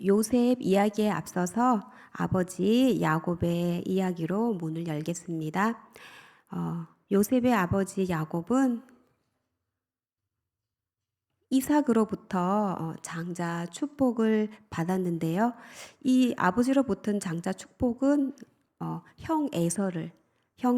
요셉 이야기에 앞서서 아버지 야곱의 이야기로 문을 열겠습니다. 요셉의 아버지 야곱은 이삭으로부터 장자 축복을 받았는데요. 이 아버지로부터 장자 축복은 형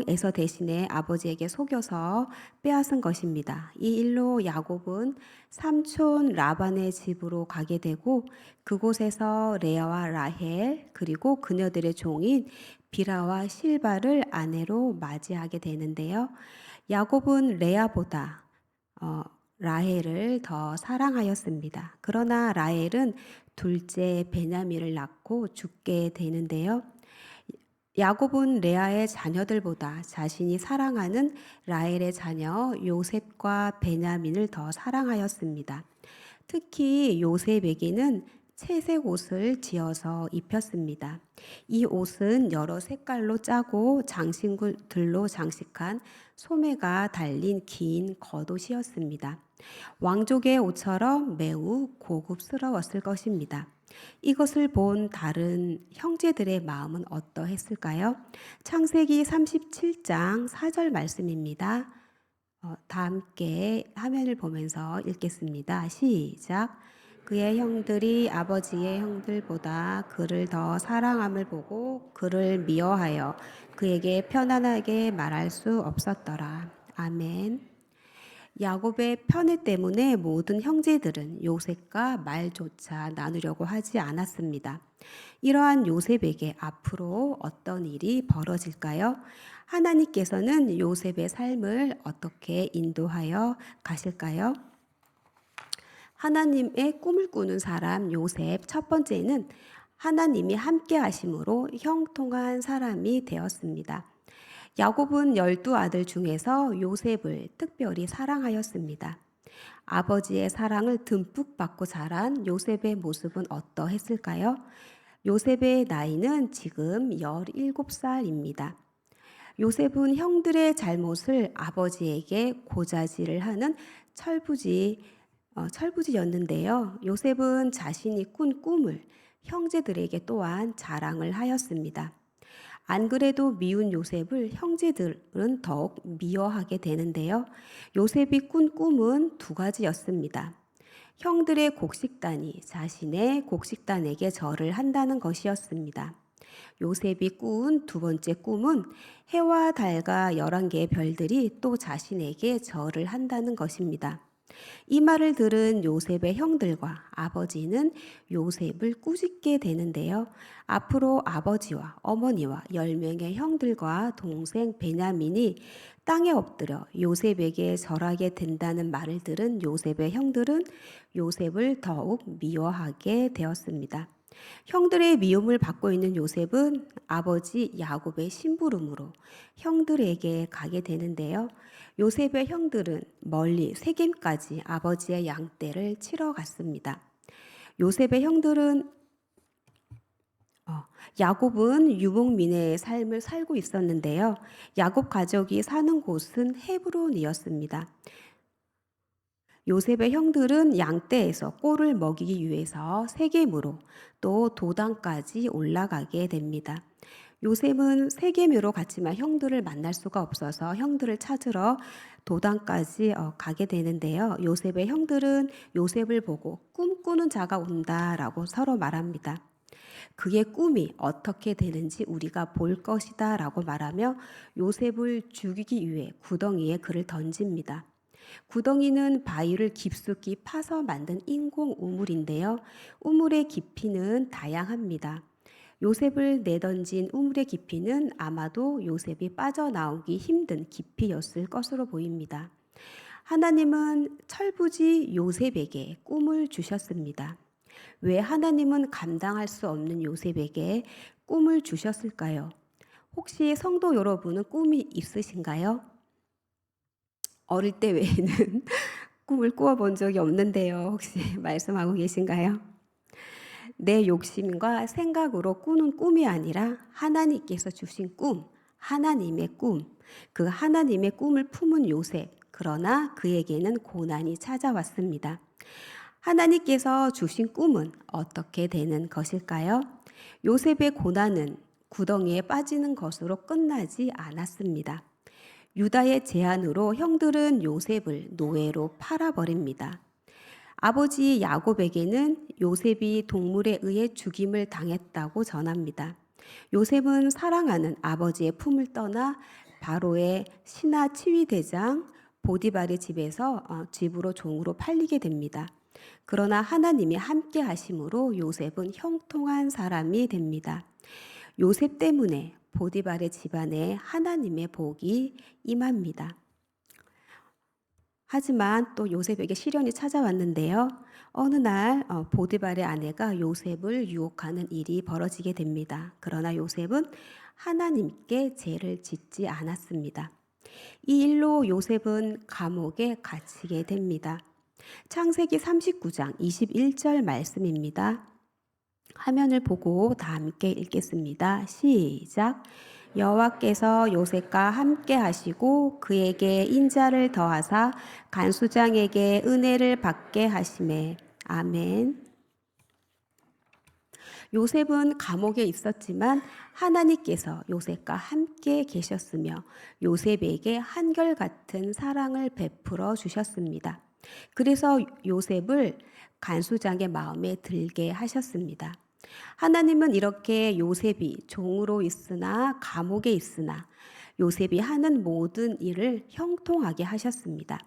에서 대신에 아버지에게 속여서 빼앗은 것입니다. 이 일로 야곱은 삼촌 라반의 집으로 가게 되고 그곳에서 레아와 라헬 그리고 그녀들의 종인 비라와 실바를 아내로 맞이하게 되는데요. 야곱은 레아보다 라헬을 더 사랑하였습니다. 그러나 라헬은 둘째 베냐민을 낳고 죽게 되는데요. 야곱은 레아의 자녀들보다 자신이 사랑하는 라헬의 자녀 요셉과 베냐민을 더 사랑하였습니다. 특히 요셉에게는 채색 옷을 지어서 입혔습니다. 이 옷은 여러 색깔로 짜고 장식들로 장식한 소매가 달린 긴 겉옷이었습니다. 왕족의 옷처럼 매우 고급스러웠을 것입니다. 이것을 본 다른 형제들의 마음은 어떠했을까요? 창세기 37장 4절 말씀입니다. 다 함께 화면을 보면서 읽겠습니다. 시작. 그의 형들이 아버지의 형들보다 그를 더 사랑함을 보고 그를 미워하여 그에게 편안하게 말할 수 없었더라. 아멘. 야곱의 편애 때문에 모든 형제들은 요셉과 말조차 나누려고 하지 않았습니다. 이러한 요셉에게 앞으로 어떤 일이 벌어질까요? 하나님께서는 요셉의 삶을 어떻게 인도하여 가실까요? 하나님의 꿈을 꾸는 사람 요셉 첫 번째는 하나님이 함께 하심으로 형통한 사람이 되었습니다. 야곱은 12아들 중에서 요셉을 특별히 사랑하였습니다. 아버지의 사랑을 듬뿍 받고 자란 요셉의 모습은 어떠했을까요? 요셉의 나이는 지금 17살입니다. 요셉은 형들의 잘못을 아버지에게 고자질을 하는 철부지였는데요. 요셉은 자신이 꾼 꿈을 형제들에게 또한 자랑을 하였습니다. 안 그래도 미운 요셉을 형제들은 더욱 미워하게 되는데요. 요셉이 꾼 꿈은 두 가지였습니다. 형들의 곡식단이 자신의 곡식단에게 절을 한다는 것이었습니다. 요셉이 꾼 두 번째 꿈은 해와 달과 11개의 별들이 또 자신에게 절을 한다는 것입니다. 이 말을 들은 요셉의 형들과 아버지는 요셉을 꾸짖게 되는데요. 앞으로 아버지와 어머니와 10명의 형들과 동생 베냐민이 땅에 엎드려 요셉에게 절하게 된다는 말을 들은 요셉의 형들은 요셉을 더욱 미워하게 되었습니다. 형들의 미움을 받고 있는 요셉은 아버지 야곱의 심부름으로 형들에게 가게 되는데요. 요셉의 형들은 멀리 세겜까지 아버지의 양떼를 치러 갔습니다. 요셉의 형들은 야곱은 유목민의 삶을 살고 있었는데요. 야곱 가족이 사는 곳은 헤브론이었습니다. 요셉의 형들은 양떼에서 꼴을 먹이기 위해서 세겜으로 또 도단까지 올라가게 됩니다. 요셉은 세겜으로 갔지만 형들을 만날 수가 없어서 형들을 찾으러 도단까지 가게 되는데요. 요셉의 형들은 요셉을 보고 꿈꾸는 자가 온다라고 서로 말합니다. 그의 꿈이 어떻게 되는지 우리가 볼 것이다 라고 말하며 요셉을 죽이기 위해 구덩이에 그를 던집니다. 구덩이는 바위를 깊숙이 파서 만든 인공 우물인데요. 우물의 깊이는 다양합니다. 요셉을 내던진 우물의 깊이는 아마도 요셉이 빠져나오기 힘든 깊이였을 것으로 보입니다. 하나님은 철부지 요셉에게 꿈을 주셨습니다. 왜 하나님은 감당할 수 없는 요셉에게 꿈을 주셨을까요? 혹시 성도 여러분은 꿈이 있으신가요? 어릴 때 외에는 꿈을 꾸어본 적이 없는데요. 혹시 말씀하고 계신가요? 내 욕심과 생각으로 꾸는 꿈이 아니라 하나님께서 주신 꿈, 하나님의 꿈, 그 하나님의 꿈을 품은 요셉. 그러나 그에게는 고난이 찾아왔습니다. 하나님께서 주신 꿈은 어떻게 되는 것일까요? 요셉의 고난은 구덩이에 빠지는 것으로 끝나지 않았습니다. 유다의 제안으로 형들은 요셉을 노예로 팔아버립니다. 아버지 야곱에게는 요셉이 동물에 의해 죽임을 당했다고 전합니다. 요셉은 사랑하는 아버지의 품을 떠나 바로의 신하 치위대장 보디발의 집으로 종으로 팔리게 됩니다. 그러나 하나님이 함께 하심으로 요셉은 형통한 사람이 됩니다. 요셉 때문에 보디발의 집안에 하나님의 복이 임합니다. 하지만 또 요셉에게 시련이 찾아왔는데요. 어느 날 보디발의 아내가 요셉을 유혹하는 일이 벌어지게 됩니다. 그러나 요셉은 하나님께 죄를 짓지 않았습니다. 이 일로 요셉은 감옥에 갇히게 됩니다. 창세기 39장 21절 말씀입니다. 화면을 보고 다 함께 읽겠습니다. 시작. 여호와께서 요셉과 함께 하시고 그에게 인자를 더하사 간수장에게 은혜를 받게 하시매. 아멘. 요셉은 감옥에 있었지만 하나님께서 요셉과 함께 계셨으며 요셉에게 한결같은 사랑을 베풀어 주셨습니다. 그래서 요셉을 간수장의 마음에 들게 하셨습니다. 하나님은 이렇게 요셉이 종으로 있으나 감옥에 있으나 요셉이 하는 모든 일을 형통하게 하셨습니다.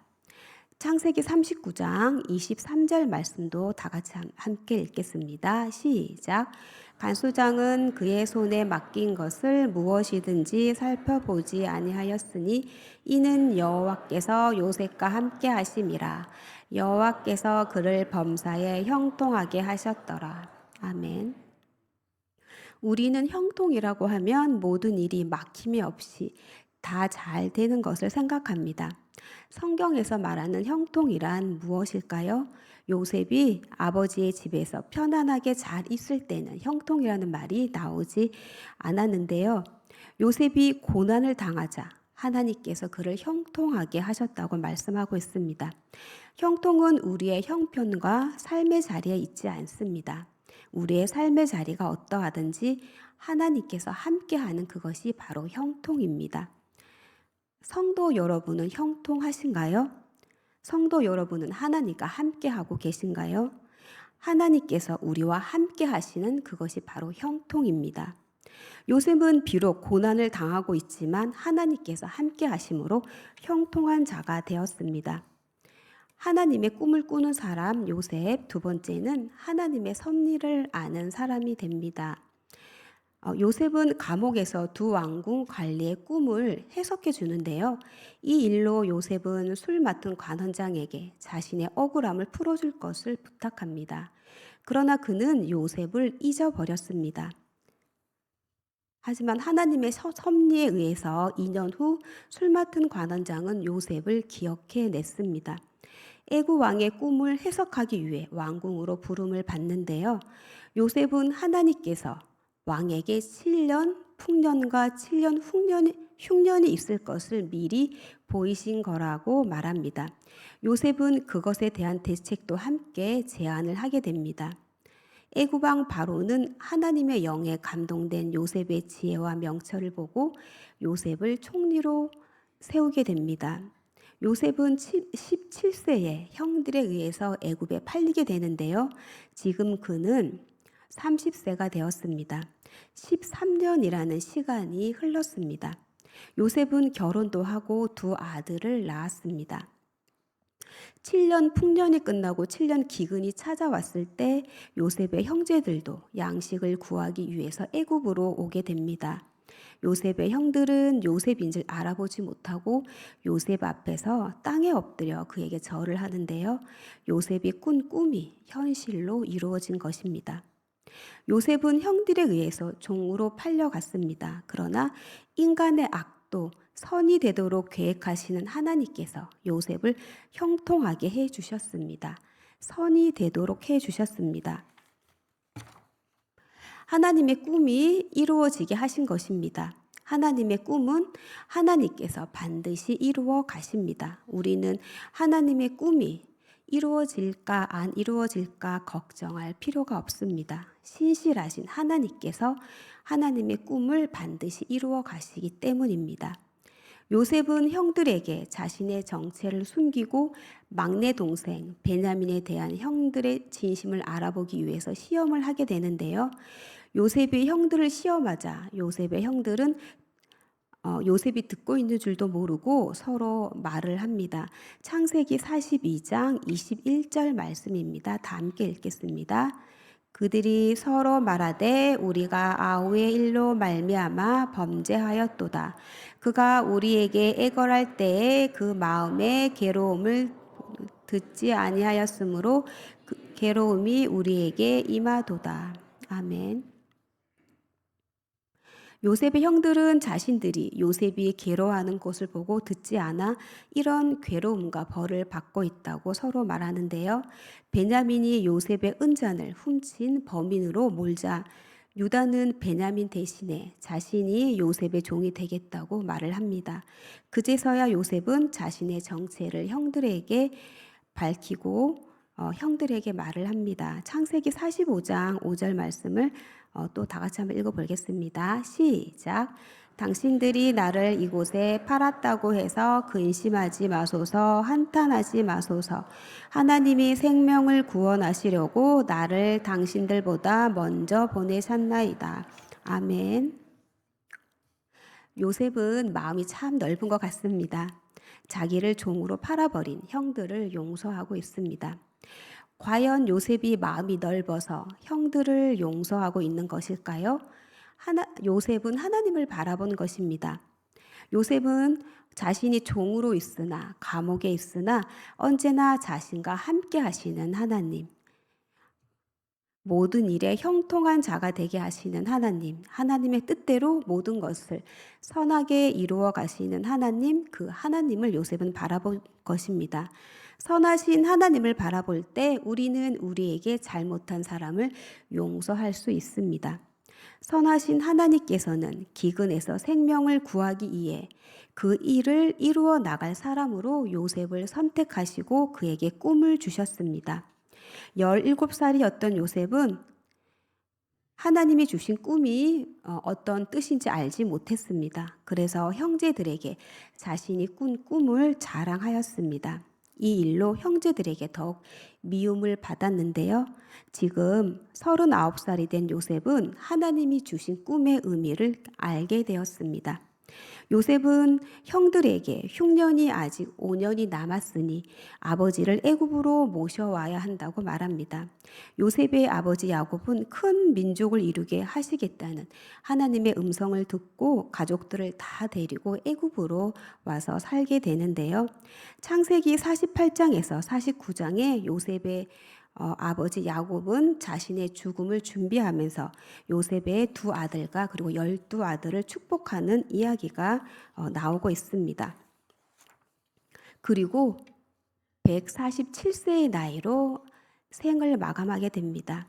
창세기 39장 23절 말씀도 다 같이 함께 읽겠습니다. 시작. 간수장은 그의 손에 맡긴 것을 무엇이든지 살펴보지 아니하였으니 이는 여호와께서 요셉과 함께 하심이라. 여호와께서 그를 범사에 형통하게 하셨더라. 아멘. 우리는 형통이라고 하면 모든 일이 막힘이 없이 다 잘 되는 것을 생각합니다. 성경에서 말하는 형통이란 무엇일까요? 요셉이 아버지의 집에서 편안하게 잘 있을 때는 형통이라는 말이 나오지 않았는데요. 요셉이 고난을 당하자 하나님께서 그를 형통하게 하셨다고 말씀하고 있습니다. 형통은 우리의 형편과 삶의 자리에 있지 않습니다. 우리의 삶의 자리가 어떠하든지 하나님께서 함께하는 그것이 바로 형통입니다. 성도 여러분은 형통하신가요? 성도 여러분은 하나님과 함께하고 계신가요? 하나님께서 우리와 함께 하시는 그것이 바로 형통입니다. 요셉은 비록 고난을 당하고 있지만 하나님께서 함께 하심으로 형통한 자가 되었습니다. 하나님의 꿈을 꾸는 사람 요셉, 두 번째는 하나님의 섭리를 아는 사람이 됩니다. 요셉은 감옥에서 두 왕궁 관리의 꿈을 해석해 주는데요. 이 일로 요셉은 술 맡은 관원장에게 자신의 억울함을 풀어줄 것을 부탁합니다. 그러나 그는 요셉을 잊어버렸습니다. 하지만 하나님의 섭리에 의해서 2년 후 술 맡은 관원장은 요셉을 기억해 냈습니다. 애굽 왕의 꿈을 해석하기 위해 왕궁으로 부름을 받는데요. 요셉은 하나님께서 왕에게 7년 풍년과 7년 흉년이 있을 것을 미리 보이신 거라고 말합니다. 요셉은 그것에 대한 대책도 함께 제안을 하게 됩니다. 애굽 왕 바로는 하나님의 영에 감동된 요셉의 지혜와 명철을 보고 요셉을 총리로 세우게 됩니다. 요셉은 17세에 형들에 의해서 애굽에 팔리게 되는데요. 지금 그는 30세가 되었습니다. 13년이라는 시간이 흘렀습니다. 요셉은 결혼도 하고 두 아들을 낳았습니다. 7년 풍년이 끝나고 7년 기근이 찾아왔을 때 요셉의 형제들도 양식을 구하기 위해서 애굽으로 오게 됩니다. 요셉의 형들은 요셉인 줄 알아보지 못하고 요셉 앞에서 땅에 엎드려 그에게 절을 하는데요. 요셉이 꾼 꿈이 현실로 이루어진 것입니다. 요셉은 형들에 의해서 종으로 팔려갔습니다. 그러나 인간의 악도 선이 되도록 계획하시는 하나님께서 요셉을 형통하게 해주셨습니다. 선이 되도록 해주셨습니다. 하나님의 꿈이 이루어지게 하신 것입니다. 하나님의 꿈은 하나님께서 반드시 이루어 가십니다. 우리는 하나님의 꿈이 이루어질까 안 이루어질까 걱정할 필요가 없습니다. 신실하신 하나님께서 하나님의 꿈을 반드시 이루어 가시기 때문입니다. 요셉은 형들에게 자신의 정체를 숨기고 막내 동생 베냐민에 대한 형들의 진심을 알아보기 위해서 시험을 하게 되는데요. 요셉이 형들을 시험하자 요셉의 형들은 요셉이 듣고 있는 줄도 모르고 서로 말을 합니다. 창세기 42장 21절 말씀입니다. 다 함께 읽겠습니다. 그들이 서로 말하되 우리가 아우의 일로 말미암아 범죄하였도다. 그가 우리에게 애걸할 때에 그 마음의 괴로움을 듣지 아니하였으므로 그 괴로움이 우리에게 임하도다. 아멘. 요셉의 형들은 자신들이 요셉이 괴로워하는 것을 보고 듣지 않아 이런 괴로움과 벌을 받고 있다고 서로 말하는데요. 베냐민이 요셉의 은잔을 훔친 범인으로 몰자 유다는 베냐민 대신에 자신이 요셉의 종이 되겠다고 말을 합니다. 그제서야 요셉은 자신의 정체를 형들에게 밝히고 형들에게 말을 합니다. 창세기 45장 5절 말씀을 또 다 같이 한번 읽어보겠습니다. 시작. 당신들이 나를 이곳에 팔았다고 해서 근심하지 마소서, 한탄하지 마소서. 하나님이 생명을 구원하시려고 나를 당신들보다 먼저 보내셨나이다. 아멘. 요셉은 마음이 참 넓은 것 같습니다. 자기를 종으로 팔아버린 형들을 용서하고 있습니다. 과연 요셉이 마음이 넓어서 형들을 용서하고 있는 것일까요? 요셉은 하나님을 바라본 것입니다. 요셉은 자신이 종으로 있으나 감옥에 있으나 언제나 자신과 함께 하시는 하나님, 모든 일에 형통한 자가 되게 하시는 하나님, 하나님의 뜻대로 모든 것을 선하게 이루어 가시는 하나님, 그 하나님을 요셉은 바라볼 것입니다. 선하신 하나님을 바라볼 때 우리는 우리에게 잘못한 사람을 용서할 수 있습니다. 선하신 하나님께서는 기근에서 생명을 구하기 위해 그 일을 이루어 나갈 사람으로 요셉을 선택하시고 그에게 꿈을 주셨습니다. 17살이었던 요셉은 하나님이 주신 꿈이 어떤 뜻인지 알지 못했습니다. 그래서 형제들에게 자신이 꾼 꿈을 자랑하였습니다. 이 일로 형제들에게 더욱 미움을 받았는데요. 지금 39살이 된 요셉은 하나님이 주신 꿈의 의미를 알게 되었습니다. 요셉은 형들에게 흉년이 아직 5년이 남았으니 아버지를 애굽으로 모셔와야 한다고 말합니다. 요셉의 아버지 야곱은 큰 민족을 이루게 하시겠다는 하나님의 음성을 듣고 가족들을 다 데리고 애굽으로 와서 살게 되는데요. 창세기 48장에서 49장에 요셉의 아버지 야곱은 자신의 죽음을 준비하면서 요셉의 두 아들과 그리고 12아들을 축복하는 이야기가 나오고 있습니다. 그리고 147세의 나이로 생을 마감하게 됩니다.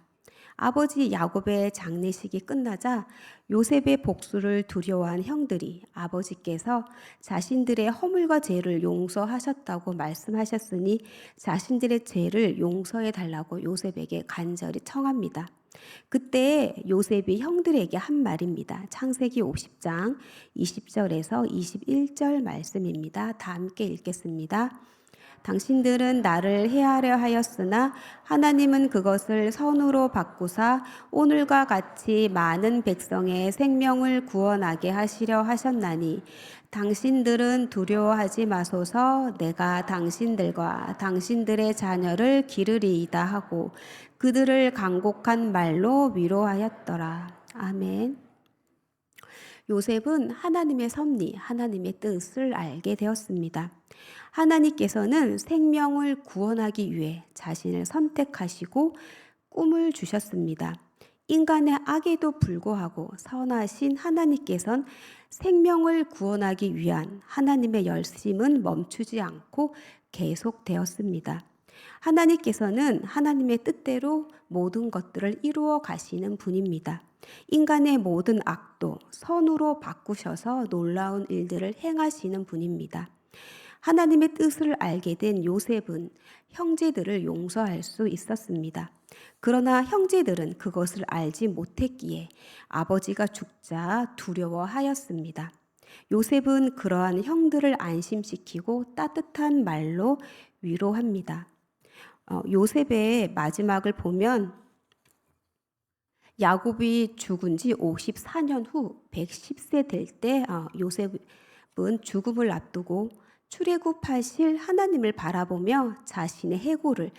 아버지 야곱의 장례식이 끝나자 요셉의 복수를 두려워한 형들이 아버지께서 자신들의 허물과 죄를 용서하셨다고 말씀하셨으니 자신들의 죄를 용서해 달라고 요셉에게 간절히 청합니다. 그때 요셉이 형들에게 한 말입니다. 창세기 50장 20절에서 21절 말씀입니다. 다 함께 읽겠습니다. 당신들은 나를 해하려 하였으나 하나님은 그것을 선으로 바꾸사 오늘과 같이 많은 백성의 생명을 구원하게 하시려 하셨나니 당신들은 두려워하지 마소서. 내가 당신들과 당신들의 자녀를 기르리이다 하고 그들을 간곡한 말로 위로하였더라. 아멘. 요셉은 하나님의 섭리, 하나님의 뜻을 알게 되었습니다. 하나님께서는 생명을 구원하기 위해 자신을 선택하시고 꿈을 주셨습니다. 인간의 악에도 불구하고 선하신 하나님께서는 생명을 구원하기 위한 하나님의 열심은 멈추지 않고 계속되었습니다. 하나님께서는 하나님의 뜻대로 모든 것들을 이루어 가시는 분입니다. 인간의 모든 악도 선으로 바꾸셔서 놀라운 일들을 행하시는 분입니다. 하나님의 뜻을 알게 된 요셉은 형제들을 용서할 수 있었습니다. 그러나 형제들은 그것을 알지 못했기에 아버지가 죽자 두려워하였습니다. 요셉은 그러한 형들을 안심시키고 따뜻한 말로 위로합니다. 요셉의 마지막을 보면 야곱이 죽은 지 54년 후 110세 될 때 요셉은 죽음을 앞두고 출애굽하실 하나님을 바라보며 자신의 해골을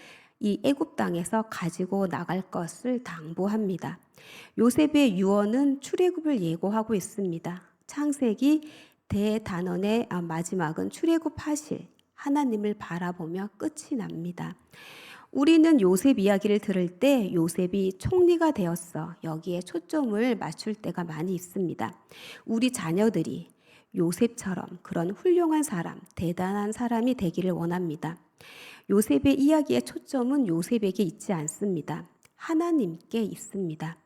이 애굽 땅에서 가지고 나갈 것을 당부합니다. 요셉의 유언은 출애굽을 예고하고 있습니다. 창세기 대단원의 마지막은 출애굽하실 하나님을 바라보며 끝이 납니다. 우리는 요셉 이야기를 들을 때 요셉이 총리가 되었어 여기에 초점을 맞출 때가 많이 있습니다. 우리 자녀들이 요셉처럼 그런 훌륭한 사람, 대단한 사람이 되기를 원합니다. 요셉의 이야기의 초점은 요셉에게 있지 않습니다. 하나님께 있습니다.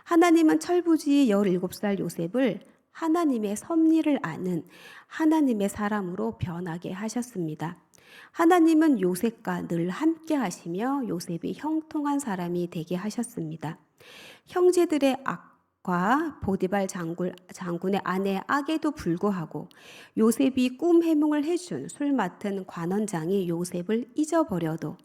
하나님은 철부지 17살 요셉을 하나님의 섭리를 아는 하나님의 사람으로 변하게 하셨습니다. 하나님은 요셉과 늘 함께 하시며 요셉이 형통한 사람이 되게 하셨습니다. 형제들의 악과 보디발 장군의 아내의 악에도 불구하고 요셉이 꿈 해몽을 해준 술 맡은 관원장이 요셉을 잊어버려도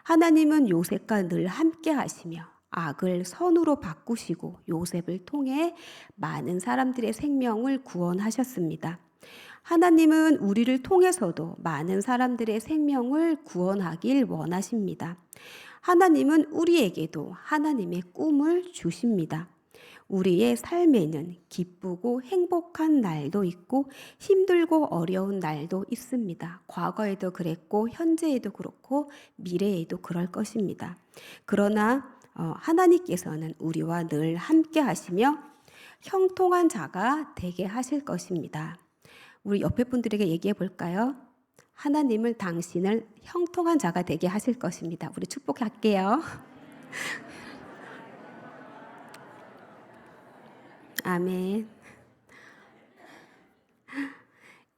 하나님은 요셉과 늘 함께 하시며 악을 선으로 바꾸시고 요셉을 통해 많은 사람들의 생명을 구원하셨습니다. 하나님은 우리를 통해서도 많은 사람들의 생명을 구원하길 원하십니다. 하나님은 우리에게도 하나님의 꿈을 주십니다. 우리의 삶에는 기쁘고 행복한 날도 있고 힘들고 어려운 날도 있습니다. 과거에도 그랬고 현재에도 그렇고 미래에도 그럴 것입니다. 그러나 하나님께서는 우리와 늘 함께 하시며 형통한 자가 되게 하실 것입니다. 우리 옆에 분들에게 얘기해 볼까요? 하나님을 당신을 형통한 자가 되게 하실 것입니다. 우리 축복할게요. 아멘.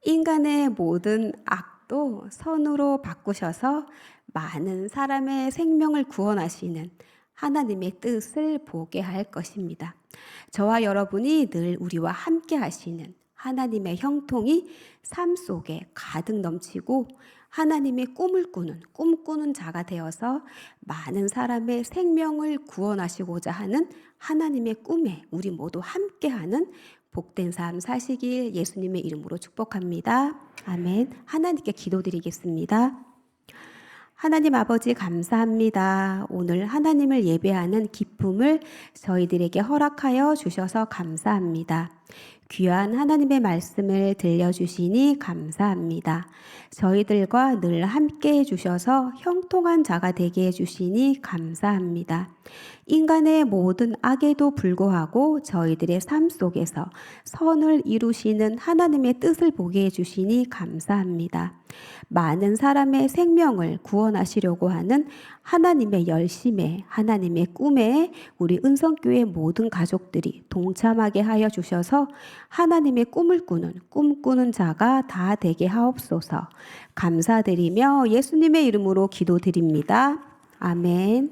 인간의 모든 악도 선으로 바꾸셔서 많은 사람의 생명을 구원하시는 하나님의 뜻을 보게 할 것입니다. 저와 여러분이 늘 우리와 함께 하시는 하나님의 형통이 삶 속에 가득 넘치고 하나님의 꿈꾸는 자가 되어서 많은 사람의 생명을 구원하시고자 하는 하나님의 꿈에 우리 모두 함께하는 복된 삶 사시길 예수님의 이름으로 축복합니다. 아멘. 하나님께 기도드리겠습니다. 하나님 아버지 감사합니다. 오늘 하나님을 예배하는 기쁨을 저희들에게 허락하여 주셔서 감사합니다. 귀한 하나님의 말씀을 들려주시니 감사합니다. 저희들과 늘 함께 해주셔서 형통한 자가 되게 해주시니 감사합니다. 인간의 모든 악에도 불구하고 저희들의 삶 속에서 선을 이루시는 하나님의 뜻을 보게 해주시니 감사합니다. 많은 사람의 생명을 구원하시려고 하는 하나님의 열심에 하나님의 꿈에 우리 은성교회 모든 가족들이 동참하게 하여 주셔서 하나님의 꿈꾸는 자가 다 되게 하옵소서. 감사드리며 예수님의 이름으로 기도드립니다. 아멘.